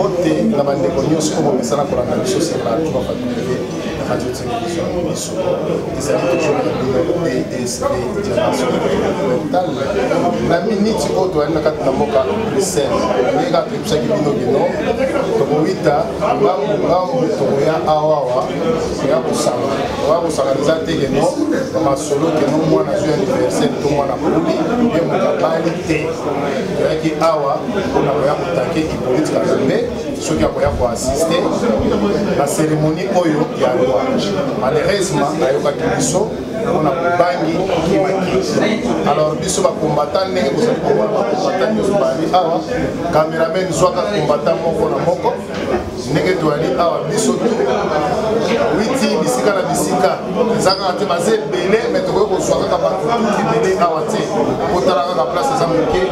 Moté, la bande de cognos, comme ça, pour la mission, c'est la radio télévision, et ça dit toujours la DSP, Dimension Mentale. La minute, tu peux te dire que tu as le scène. Les gars, tu sais que tu as le nom. Tu as 8 ans, tu as awa, tu as solo que non moi na joué anniversaire tout moi na poli et mon cabane té qui awa on a voulu attaquer qui politique Kazembe ceux qui a voulu assister la cérémonie oyo ya loi malheureusement ayoka kibiso on a bangi qui maki alors biso ba combattant ndenge ko sali ko ba combattant biso ba ni awa cameraman zwaka combattant moko na moko ndenge to ali awa biso tu witi bisika na bisika zaka te bazé belé mais to ko zwaka ka ba ki belé awa te ko tala ka place za moké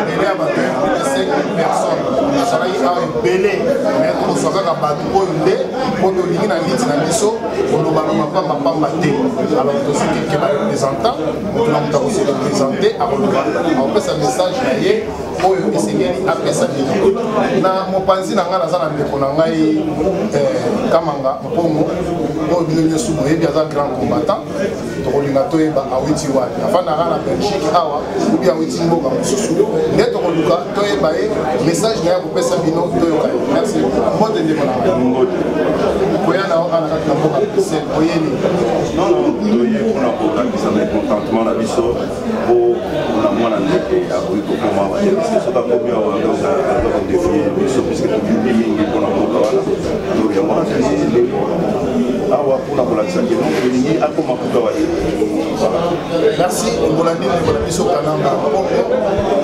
belé aba 5 personnes ça va awa belé mais ko zwaka ka ba ko ndé ko to lingi na liti na biso ko lo ba ma pamba te alors c'est quelqu'un représentant nous avons aussi représenté à on fait un message naie oyo esengeli apesa bino na mopanzi na nga naza na ndeko na ngai kamanga mpongo oyo bino nyonso boyebi aza grand combattant tokolinga toyeba awiti wapi afanda nga na Belgique awa ubi awiti mboka mosusu nde tokoluka toyeba ye message na ye kopesa bino toyoka ye merci mbote ndeko na ngai koya na oka na kati na mboka se oyeni toye mpona kolakisa na contentement na biso po na mwana ndeke akoki kokoma soki akomi awa azaka défie biso puisque tobimi mingi mpona mboka wana donc yango wana awa mpona kolakisa keno tolingi akoma kuta wa merci ngolandi ndeko biso kanamba mpongo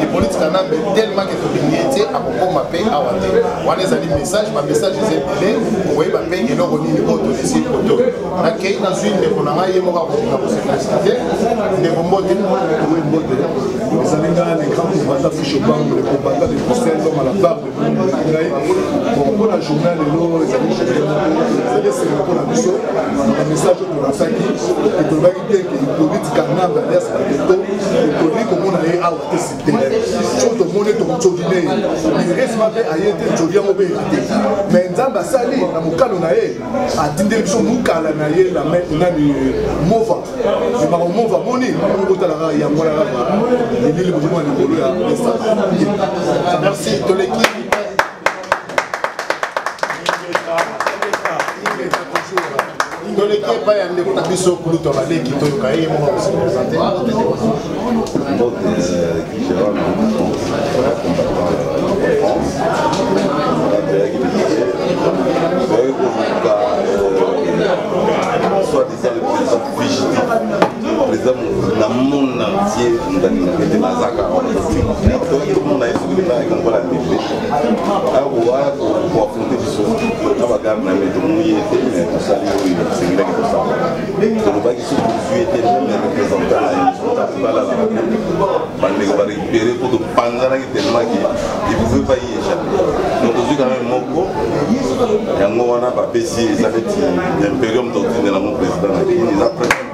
epoliti kanambe tellement ke tolingi ete akokoma mpe awa te wana ezali message bamessage eza ebele koyeba mpe eloko nini oyo tolesi poto nakei nazwi ndeko na ngai ye moko akolinga kosepresente ndeko mbote ezali ngai le grand combattant fiche bango le combattant de Bruxelles l'homme à la barbe ngai bon mpona journal lelo ezali esengeli mpona biso na message oyo tolakisaki etolobaki te ke hippolyte kanamba alias bateto etoli komona ye awa te site so tomoni tokotsovine ye miresima mpe aye te njoli yango mpe evite mais nzambe asali na mokano na ye atindeli biso mokala na ye nani mova emaka mova moni okotalaka yango wana kaka elili bozomona likolo ya merci toleki toleki epai ya ndeko na biso kulutu baleki toyoka ye moko kosepresente soi-disant le président fugitif, le président dans le monde entier, nous avons été massacrés. Tout le monde a été là et on va la défendre. Alors, pour affronter les choses, on va garder la maison mouillée, mais tout ça, c'est là que tout ça. Donc, on va qu'ils sont poursuivis, mais représentants, ils sont pas là. On va récupérer pour te prendre tellement qu'ils ne pouvaient pas y échapper. Donc, je suis quand même moko. Il y a un moment où on a baissé, ça fait l'impérium doctrine de la mon président. Ils apprennent.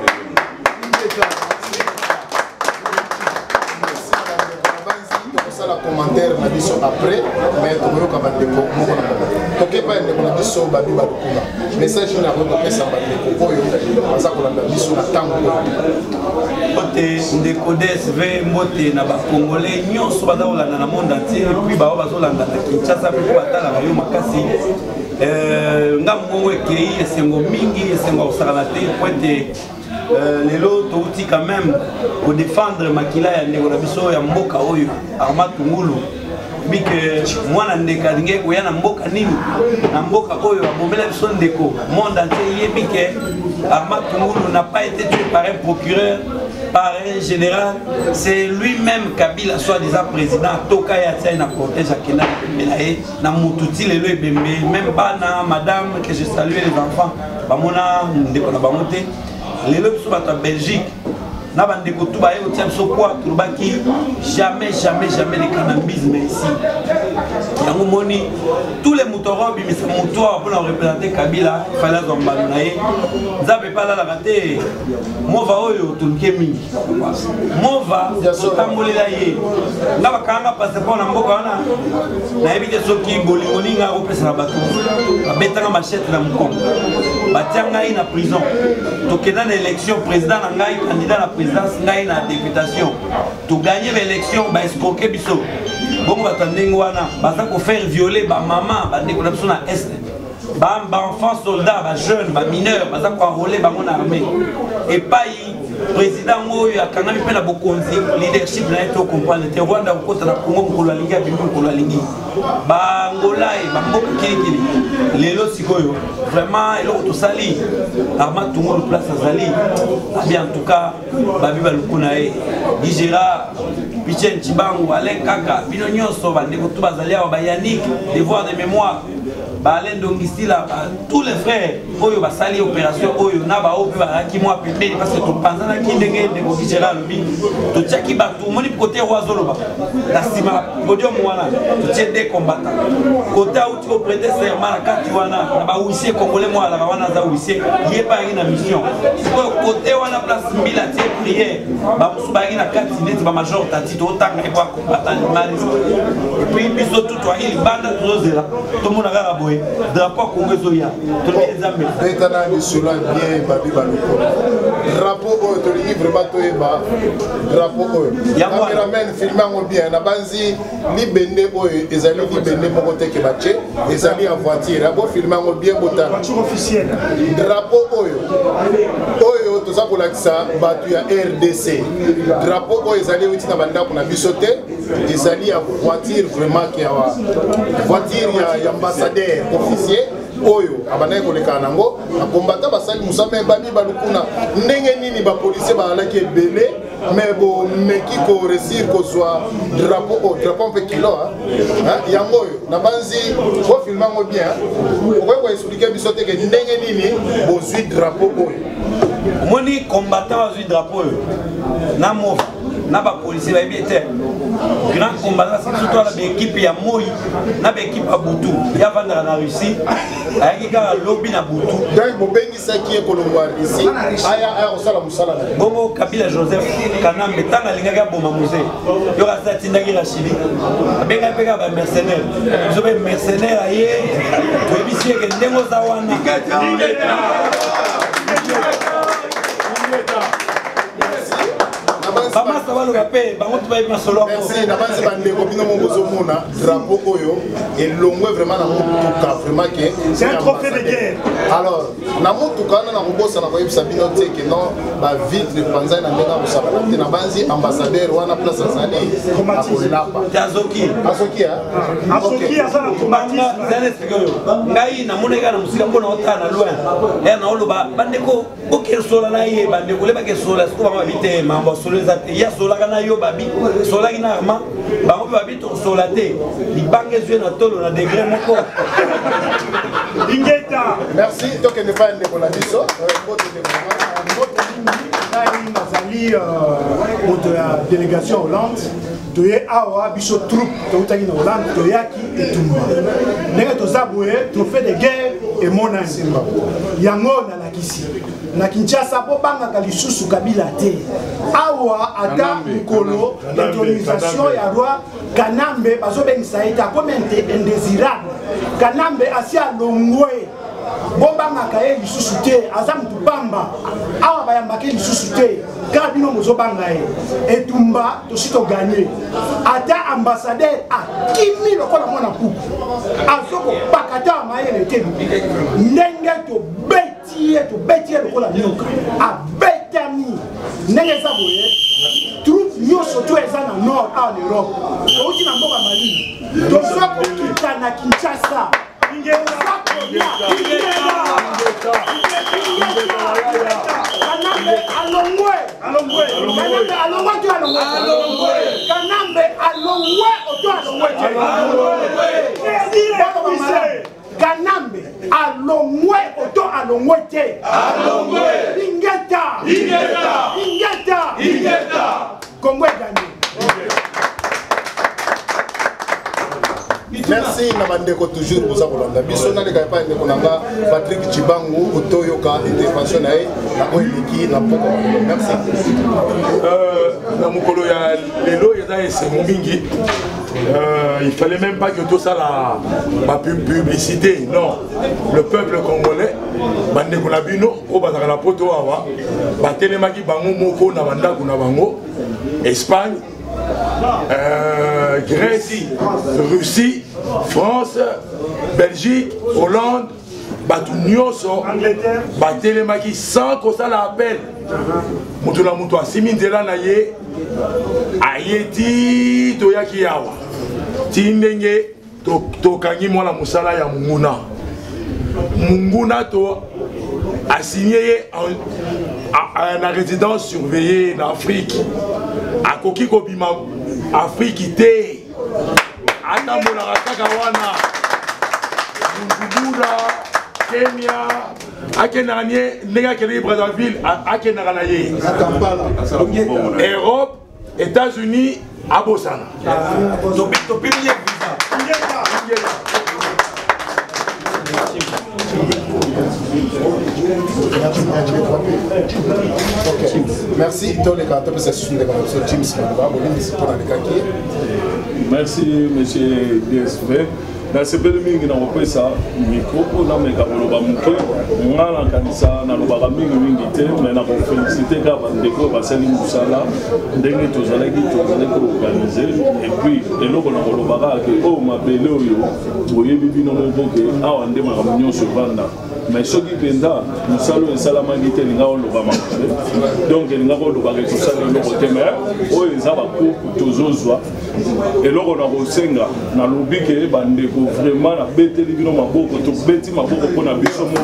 Commentaire na biso après mais tokoyoka bandeko moko na moko tokepa ndeko na biso babi balukuna message na ko pesa bandeko oyo baza kolanda biso na tango côté ndeko DSV mbote na ba congolais nyonso baza kolanda na monde entier et puis ba bazolanda na Kinshasa pe batala bayo makasi ngambo ekei esengo mingi esengo osala te pointe lelo touti quand même pour défendre makila ya ndeko na biso ya mboka oyo Armand Tungulu bike mwana ndeka ndenge koya na mboka nini na mboka oyo abomela biso ndeko monde entier yebike Armand Tungulu n'a pas été tué par un procureur par un général, c'est lui-même Kabila, soi-disant président, Toka Yatia na cortège à Kena Belaye, na Moutouti le Bembe, même Bana, madame, que je salue les enfants, Bamona, Ndekona Bamote, les lobes sont en Belgique, na bandeko tout baye au so quoi tout baki jamais le cannabisme ici. yango moni tous les moutons bimisa moutoir pour représenter Kabila fallait zomba naye nzabe pas la raté mova oyo tulke mingi mova tambolela ye ngaba kanga passeport na mboka wana na ebite soki bolingo ninga opesa bato betanga machette na mkongo batianga ina prison tokenda na élection président na ngai candidat na présidence ngai na députation to gagner l'élection ba escroquer biso bongo batandenge wana baza ko faire violer ba maman ba ndeko na biso na est ba enfants soldats ba jeunes ba mineurs baza ko enrôler ba mon armée et pas président oyo akangami pe na bokonzi leadership na eto comprendre te Rwanda ko na Congo ko la liga bi ko la lingi ba ngolai ba mboka kilikili lelo sikoyo vraiment elo to sali arma tout monde place azali bien en tout cas ba biba lukuna e digera Pichen Chibangu Alain Kaka bino nyonso ba ndeko to bazali ba Yannick devoir de mémoire Alain Dongisila tous les frères oyo basali opération oyo na ba oyo ba ki moi pembeni parce que to panzana ki ndenge de ko digera lobi to tchaki ba tout moni côté Wazoloba la sima podium wana to tché des combattants côté où tu prêter serment na kati wana na ba huissier congolais moi la wana za huissier yé pas une mission côté wana place mbila tie prière ba musuba na kati net ba major tati to tanga e kwa combattant maris et puis biso tout toi il banda zozela tout monde a boy drapeau congolais ya tout les amis betana ni cela bien babi baloko drapeau oyo to li vraiment to eba drapeau oyo cameraman filmango bien na banzi libende oyo ezali libende moko teke bache ezali en voiture abo filmango bien botana voiture officielle drapeau oyo to za kolakisa batu ya RDC drapeau oyo ezali witi na banda kuna bisote ezali ya voiture vraiment qui a voiture ya ambassadeur officier oyo abanaye koleka nango akombata basali musame babi balukuna ndenge nini ba policier balaki ebele mais bo meki ko réussir ko soit drapeau pe kilo yango oyo na banzi ko filmango bien ko expliquer bisote ke ndenge nini bo zui drapeau oyo moni combattant zui drapeau na mo na ba policier ba bien grand combattant c'est surtout la équipe ya Moi na ba équipe à Butu ya vendre na Russie ayaki ka lobby na Butu donc bobengisa ki e kolongwa Russie aya osala musala bongo Kabila Joseph Kanambe tanga lingaka boma musée yo rasa tindaki la Chili benga peka ba mercenaire zo be mercenaire aye to ebisi ke ndengo za wana Bamasa baloka pe bango to ba masolo ko merci na basi bande ko bino mo bozomona drapeau oyo elongwe vraiment na mutuka vraiment que c'est un trophée de guerre alors na mutuka na kobosa na ko yebisa bino te que non ba vitre panza na ndena bosala te na banzi ambassadeur wana place azali akolapa Azoki azana kumanga zane sigoyo ngai na moneka na musika mbona otana loin na oloba bandeko okesola na ye bandeko leba kesola sikuba mabite mambo ya sola kana yo babi sola kina arma bango babi to sola te libange zwe na tolo na degré moko ingeta merci to que ne pas ndeko la biso nazali auto ya délégation Hollande toye awa biso troupe toutaki na Hollande toyaki etumba ndenge toza boye trophée de guerre emonani yango nalakisi na Kinshasa po bangaka lisusu Kabila te awa ata mikolo intronisation ya roi Kanambe bazobengisa ete akomente indésirable Kanambe asi alongwe bobangaka ye lisusu te aza mutu pamba awa bayambaki lisusu te kaka bino mozobanga ye etumba tosi toganye ata ambassadeur akimi lokola mwana puku azokopaka ta mayele te ndenge tobeti ye lokola nyoka abetami ndenge eza boye troupe nyonso to eza na nord awa na Europe outi na mboka Mali tozokokita na Kinshasa Kanambe alongwe oto alongwe te ingeta Congo gagné Merci na bandeko toujours pour ça kolanda biso na leka pa ndeko nanga Patrick Chibangu otoyoka intervention na oiliki na poko. Merci. Na mukolo ya lelo eza esengo mingi. Il fallait même pas que tout ça la publicité, non. Le peuple congolais, bandeko na bino o bazaka na poto awa, batelemaki bango moko na bandako na bango, Espagne, Grèce, Russie, France, Belgique, Hollande, batu nyonso, batelemaki sans que ça l'appelle. Mutu na mutu asimi nzela na ye, ayeti toyaki yawa. Tindenge tokangi mwana musala ya munguna. Munguna to a signé en résidence surveillée en Afrique. A koki kobima Afrique te. Ata mona kaka wana. Munguna, Kenya, akenanye nega kele Brazzaville, akenana ye. Europe, États-Unis, Abosana. Merci. Merci, monsieur DSV. Dans ce pays, nous avons fait ça, micro, nous avons fait ça, nous avons fait ça, nous avons fait ça, mais nous avons félicité car nous avons fait ça, nous avons fait ça, nous avons organisé. Et puis, nous avons fait ça, oh, ma belle, vous avez vu nos mots, ah, on a fait ça, mais ce qui est là, nous saluons Salamagité, nous avons fait ça. Donc, nous avons fait ça, nous avons fait ça, mais oh, ils ont fait ça, et là, on a fait ça, dans le but, vraiment na bete libino maboko to beti maboko pona biso mo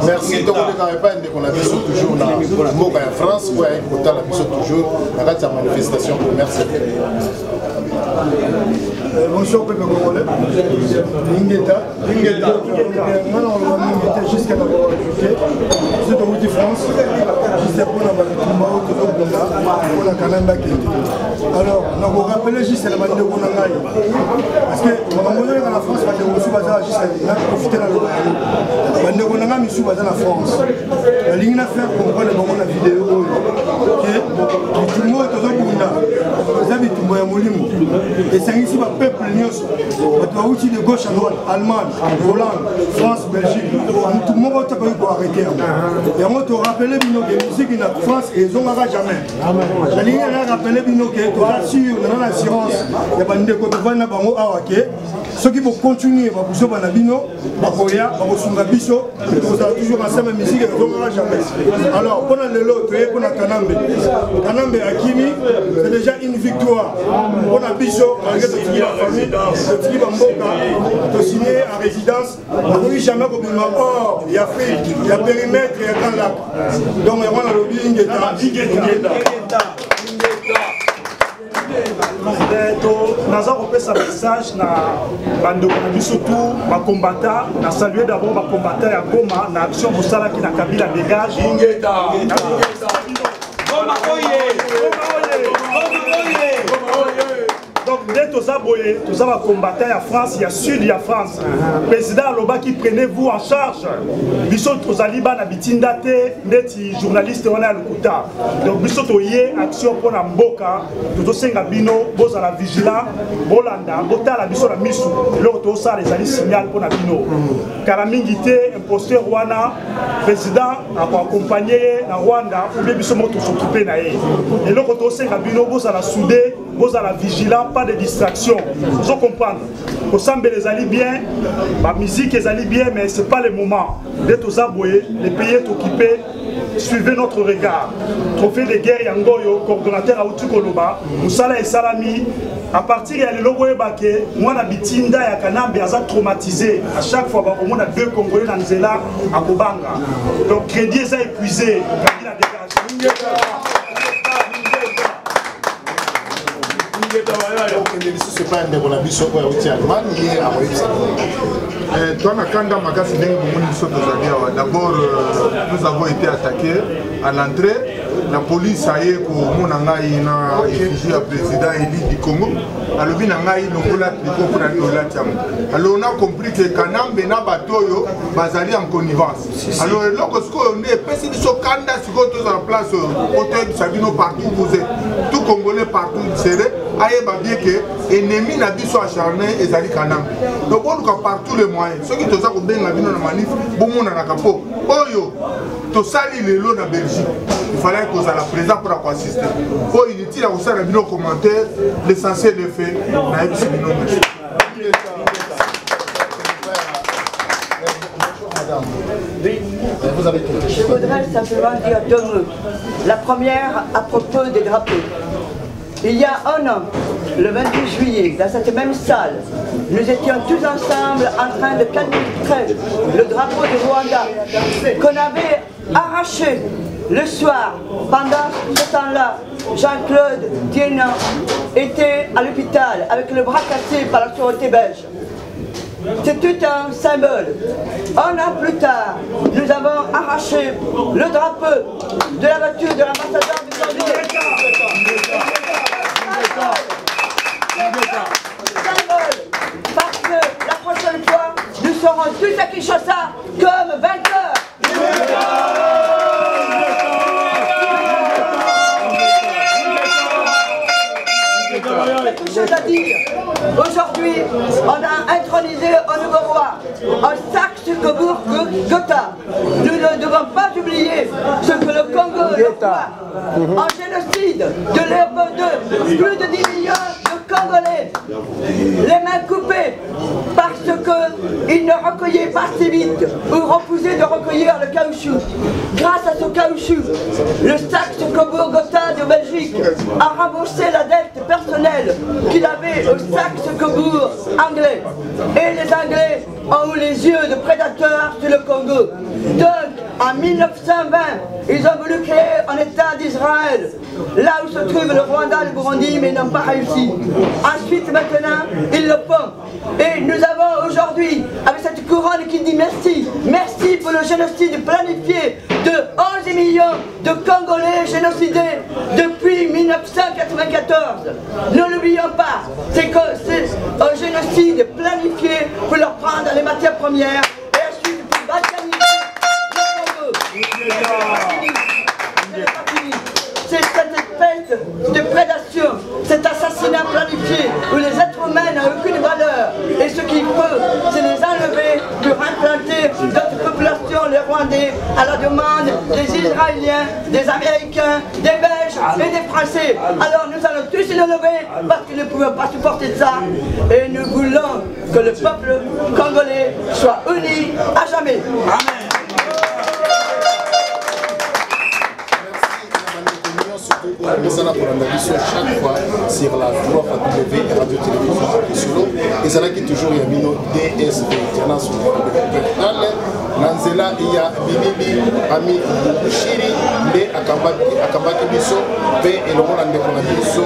merci donc on est pas qu'on a biso toujours na mboka ya France ou ya kota la biso toujours na kati ya manifestation merci. Bonjour peuple congolais. Ingeta jusqu'à la c'est au de France juste pour la Canada. Alors on va rappeler juste la bande de Konangai parce que dans la France on aussi basé juste profiter dans le bande de Konangai mais sous basé la France la ligne à faire pour voir la vidéo que tout le monde est au Bunda vous avez tout et c'est ici le peuple outil de gauche à droite, Allemagne, Hollande, France, Belgique, tout le monde a pour arrêter. Et on te rappelle que la musique en France, ils n'ont jamais. La ligne a rappelé que tu as sûr, on a l'assurance, il y a des gens qui vont avoir ceux qui vont continuer à pousser dans la bino, à Koya, à Osungabiso, vous avez toujours ensemble musique et ils n'ont jamais. Alors, pendant le lot, tu es pour la Kanambe. Kanambe Akimi, c'est déjà une victoire. Pour la Biso, malgré tout ce qui est la famille, tout ce qui est Mboka, tu signé en résidence, on n'a jamais compris or, il y a fric, il y a périmètre, il y a grand lac. Donc, on a le lobby Ingeta. Nous avons fait un message surtout ma combattant, na saluer d'abord ma combattant à Goma, na action Moussala qui na Kabila dégage. Donc, dès que vous avez combattu en France, il y a Sud, il y a France. Le président Aloba qui prenez-vous en charge. Bissot Ozaliba na bitindate, neti journaliste on a le kuta. Donc Bissot Oye action pour la Mboka, tout senga bino, boza la vigilant, bolanda, bota la biso la misu. L'autre ça les alliés signal pour la bino. Karamingité imposteur Rwanda, président a accompagné na Rwanda pour bien biso moto s'occuper na yé. Et l'autre senga bino boza la soudé, boza la vigilant. Pas de distraction. Vous comprenez. Au semble les alliés bien, la musique les alliés bien, mais ce n'est pas le moment. D'être aux aboués, les pays sont occupés. Suivez notre regard. Trophée de guerre Yangoyo, coordonnateur à Outukoloba, Moussala et Salami. À partir de l'Ogoé Baké, moi, la bitinda et Kanambe, ils sont traumatisés. À chaque fois, on a deux Congolais dans Zéla, à Kobanga. Donc, crédit est épuisé. Kabila dégage. D'abord, nous avons été attaqués à l'entrée. la police aye komona ngai na effigie ya président Eli du Congo alobi na ngai longola tricot mpona tolati yango. Alors on a compris que Kanambe na bato oyo bazali en connivence. Alors eloko sikoyo nde epesi biso kanda sikoyo tozala place oyo otoyebisa bino partout vous êtes, tout Congolais partout serré ayeba bien que ennemi na biso acharné ezali Kanambe. Donc boluka par tous les moyens soki toza kobenga bino na manif bomonanaka mpo oyo tosali lelo na Belgique il fallait kozala présent pour assister po inutile ya kosala bino commentaire l'essentiel est fait nayebisi bino merci. Je voudrais simplement dire deux mots. La première à propos des drapeaux. Il y a un an, le 28 juillet, dans cette même salle, nous étions tous ensemble en train de calibrer le drapeau du Rwanda qu'on avait arraché le soir. Pendant ce temps-là, Jean-Claude Dienan était à l'hôpital avec le bras cassé par la sûreté belge. C'est tout un symbole. Un an plus tard, nous avons arraché le drapeau de la voiture de l'ambassadeur du Congo. Symbole, parce que la prochaine fois, nous serons tous à Kinshasa comme vainqueurs. Quelque chose à dire. Aujourd'hui, on a intronisé un nouveau roi, un Saxe-Cobourg-Gotha. Nous ne devons pas oublier ce que le Congo est en génocide de Léopold II. Plus de 10 millions de Congolais, les mains coupées parce qu'ils ne recueillaient pas assez vite ou refusaient de recueillir le caoutchouc. Grâce à ce caoutchouc, le Saxe-Cobourg-Gotha de Belgique a remboursé la dette personnelle qu'il avait au Saxe-Cobourg anglais. Et les Anglais ont eu les yeux de prédateurs sur le Congo. Donc, en 1920, ils ont voulu créer un État d'Israël, là où se trouve le Rwanda et le Burundi, mais ils n'ont pas réussi. Ensuite, maintenant, ils le font. Et nous avons aujourd'hui, avec cette couronne qui dit merci, merci pour le génocide planifié de 11 millions de Congolais génocidés depuis 1994. Ne l'oublions pas, c'est un génocide planifié pour leur prendre les matières premières et ensuite pour balkaniser le Congo. C'est cette espèce de prédation, cet assassinat planifié où les êtres humains n'ont aucune valeur. Et ce qu'il faut, c'est les enlever pour implanter d'autres populations, les Rwandais, à la demande des Israéliens, des Américains, des Belges et des Français. Alors nous allons tous les lever parce que nous ne pouvons pas supporter ça. Et nous voulons que le peuple congolais soit uni à jamais. Amen. Ezala kolanda biso chaque fois sur la voie W et radio télévision Solo ezalaki toujours ya bino DSV international na nzela ya bibibi ami Bushiri nde akambaki biso mpe elongo na ndeko na biso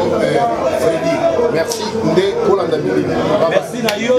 Freddy merci nde kolanda bibibi merci na yo